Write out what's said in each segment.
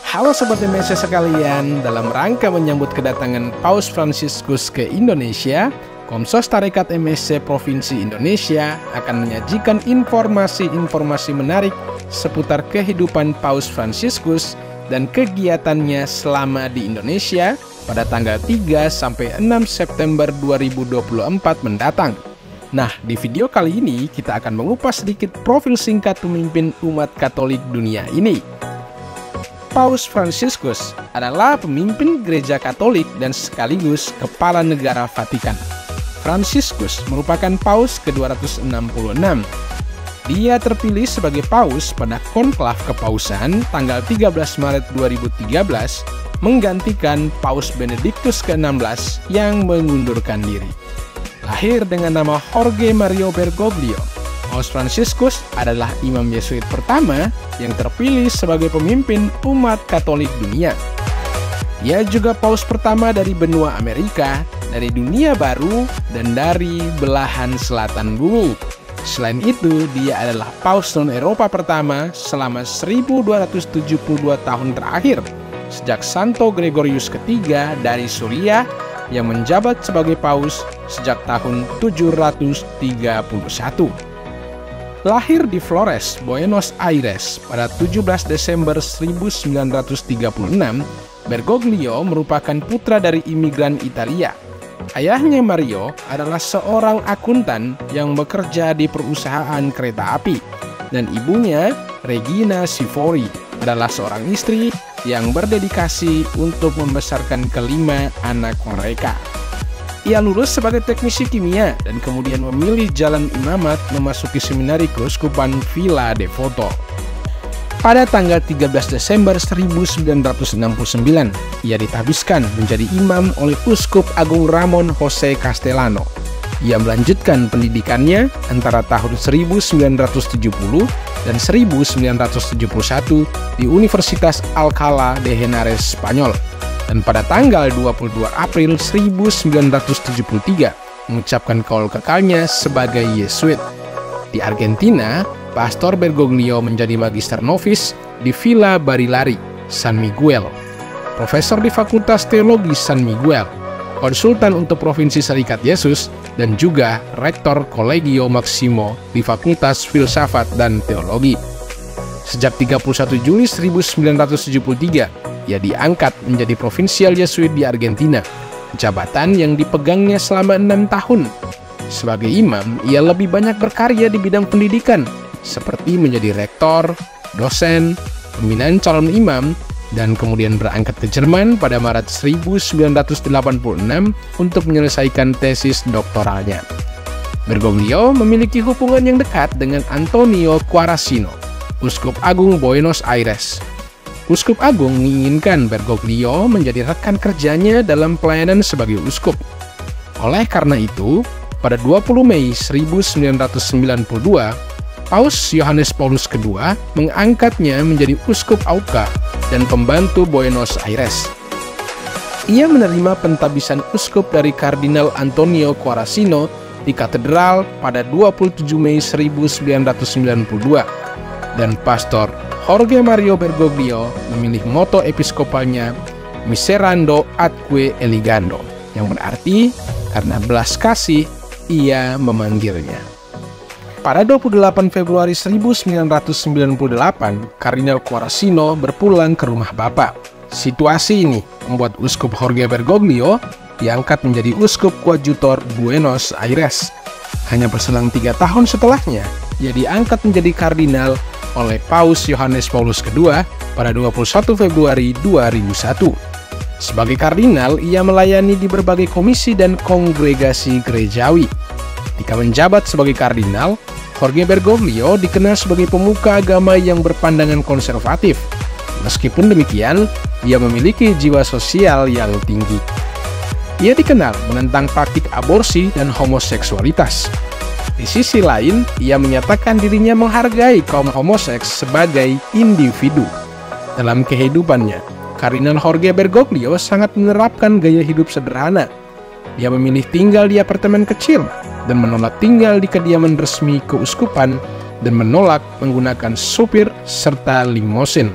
Halo Sobat MSC sekalian, dalam rangka menyambut kedatangan Paus Fransiskus ke Indonesia, Komsos Tarekat MSC Provinsi Indonesia akan menyajikan informasi-informasi menarik seputar kehidupan Paus Fransiskus dan kegiatannya selama di Indonesia pada tanggal 3 sampai 6 September 2024 mendatang. Nah, di video kali ini kita akan mengupas sedikit profil singkat pemimpin umat Katolik dunia ini. Paus Fransiskus adalah pemimpin Gereja Katolik dan sekaligus Kepala Negara Vatikan. Fransiskus merupakan Paus ke-266. Dia terpilih sebagai Paus pada konklav kepausan tanggal 13 Maret 2013 menggantikan Paus Benediktus ke-16 yang mengundurkan diri. Lahir dengan nama Jorge Mario Bergoglio, Paus Fransiskus adalah imam Yesuit pertama yang terpilih sebagai pemimpin umat Katolik dunia. Dia juga Paus pertama dari benua Amerika, dari dunia baru, dan dari belahan selatan bumi. Selain itu, dia adalah Paus non-Eropa pertama selama 1272 tahun terakhir, sejak Santo Gregorius III dari Suriah yang menjabat sebagai Paus sejak tahun 731. Lahir di Flores, Buenos Aires pada 17 Desember 1936, Bergoglio merupakan putra dari imigran Italia. Ayahnya Mario adalah seorang akuntan yang bekerja di perusahaan kereta api, dan ibunya Regina Sivori adalah seorang istri yang berdedikasi untuk membesarkan kelima anak mereka. Ia lulus sebagai teknisi kimia dan kemudian memilih jalan imamat memasuki seminari keuskupan Villa Devoto. Pada tanggal 13 Desember 1969, ia ditabiskan menjadi imam oleh Uskup Agung Ramon Jose Castellano. Ia melanjutkan pendidikannya antara tahun 1970 dan 1971 di Universitas Alcalá de Henares, Spanyol. Dan pada tanggal 22 April 1973 mengucapkan kaul kekalnya sebagai Yesuit. Di Argentina, Pastor Bergoglio menjadi magister novis di Villa Barilari, San Miguel, profesor di Fakultas Teologi San Miguel, konsultan untuk Provinsi Serikat Yesus, dan juga rektor Collegio Maximo di Fakultas Filsafat dan Teologi. Sejak 31 Juli 1973, ia diangkat menjadi provinsial Yesuit di Argentina, jabatan yang dipegangnya selama 6 tahun. Sebagai imam, ia lebih banyak berkarya di bidang pendidikan, seperti menjadi rektor, dosen, pembinaan calon imam, dan kemudian berangkat ke Jerman pada Maret 1986 untuk menyelesaikan tesis doktoralnya. Bergoglio memiliki hubungan yang dekat dengan Antonio Quarasino, Uskup Agung Buenos Aires. Uskup Agung menginginkan Bergoglio menjadi rekan kerjanya dalam pelayanan sebagai uskup. Oleh karena itu, pada 20 Mei 1992, Paus Yohanes Paulus II mengangkatnya menjadi Uskup Auca dan pembantu Buenos Aires. Ia menerima pentabisan uskup dari Kardinal Antonio Quarasino di katedral pada 27 Mei 1992, dan Pastor Jorge Mario Bergoglio memilih moto episkopalnya Miserando atque eligando, yang berarti karena belas kasih ia memanggilnya. Pada 28 Februari 1998, Kardinal Quarasino berpulang ke rumah Bapak. Situasi ini membuat Uskup Jorge Bergoglio diangkat menjadi Uskup Koadjutor Buenos Aires. Hanya berselang 3 tahun setelahnya, ia diangkat menjadi kardinal oleh Paus Yohanes Paulus II pada 21 Februari 2001. Sebagai kardinal, ia melayani di berbagai komisi dan kongregasi gerejawi. Ketika menjabat sebagai kardinal, Jorge Bergoglio dikenal sebagai pemuka agama yang berpandangan konservatif. Meskipun demikian, ia memiliki jiwa sosial yang tinggi. Ia dikenal menentang praktik aborsi dan homoseksualitas. Di sisi lain, ia menyatakan dirinya menghargai kaum homoseks sebagai individu. Dalam kehidupannya, Kardinal Jorge Bergoglio sangat menerapkan gaya hidup sederhana. Dia memilih tinggal di apartemen kecil dan menolak tinggal di kediaman resmi keuskupan dan menolak menggunakan supir serta limosin.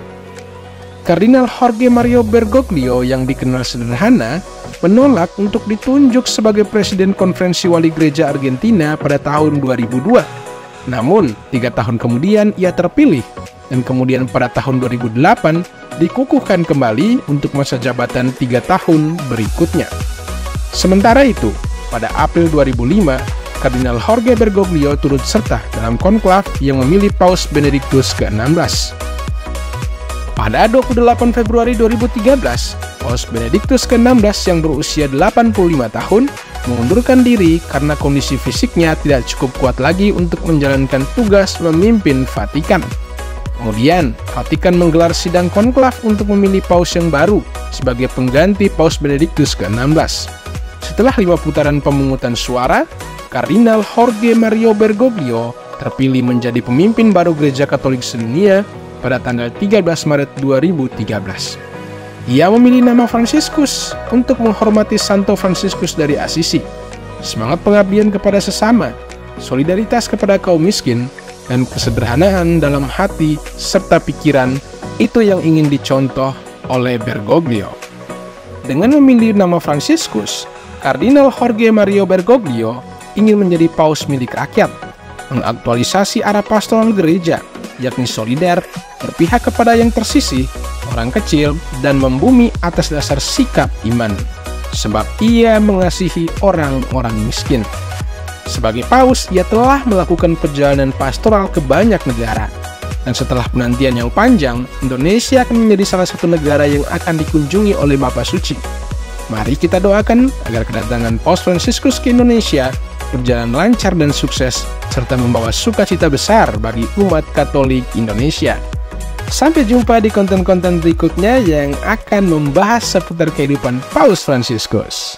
Kardinal Jorge Mario Bergoglio yang dikenal sederhana menolak untuk ditunjuk sebagai Presiden Konferensi Wali Gereja Argentina pada tahun 2002. Namun, 3 tahun kemudian ia terpilih, dan kemudian pada tahun 2008 dikukuhkan kembali untuk masa jabatan 3 tahun berikutnya. Sementara itu, pada April 2005, Kardinal Jorge Bergoglio turut serta dalam konklav yang memilih Paus Benediktus ke-16. Pada 28 Februari 2013, Paus Benediktus ke-16 yang berusia 85 tahun mengundurkan diri karena kondisi fisiknya tidak cukup kuat lagi untuk menjalankan tugas memimpin Vatikan. Kemudian, Vatikan menggelar sidang konklav untuk memilih Paus yang baru sebagai pengganti Paus Benediktus ke-16. Setelah 5 putaran pemungutan suara, Kardinal Jorge Mario Bergoglio terpilih menjadi pemimpin baru Gereja Katolik sedunia pada tanggal 13 Maret 2013. Ia memilih nama Fransiskus untuk menghormati Santo Fransiskus dari Assisi. Semangat pengabdian kepada sesama, solidaritas kepada kaum miskin, dan kesederhanaan dalam hati serta pikiran itu yang ingin dicontoh oleh Bergoglio. Dengan memilih nama Fransiskus, Kardinal Jorge Mario Bergoglio ingin menjadi paus milik rakyat, mengaktualisasi arah pastoral gereja, yakni solider, berpihak kepada yang tersisih, orang kecil, dan membumi atas dasar sikap iman, sebab ia mengasihi orang-orang miskin. Sebagai paus, ia telah melakukan perjalanan pastoral ke banyak negara, dan setelah penantian yang panjang, Indonesia akan menjadi salah satu negara yang akan dikunjungi oleh Bapa Suci. Mari kita doakan agar kedatangan Paus Fransiskus ke Indonesia berjalan lancar dan sukses, serta membawa sukacita besar bagi umat Katolik Indonesia. Sampai jumpa di konten-konten berikutnya yang akan membahas seputar kehidupan Paus Fransiskus.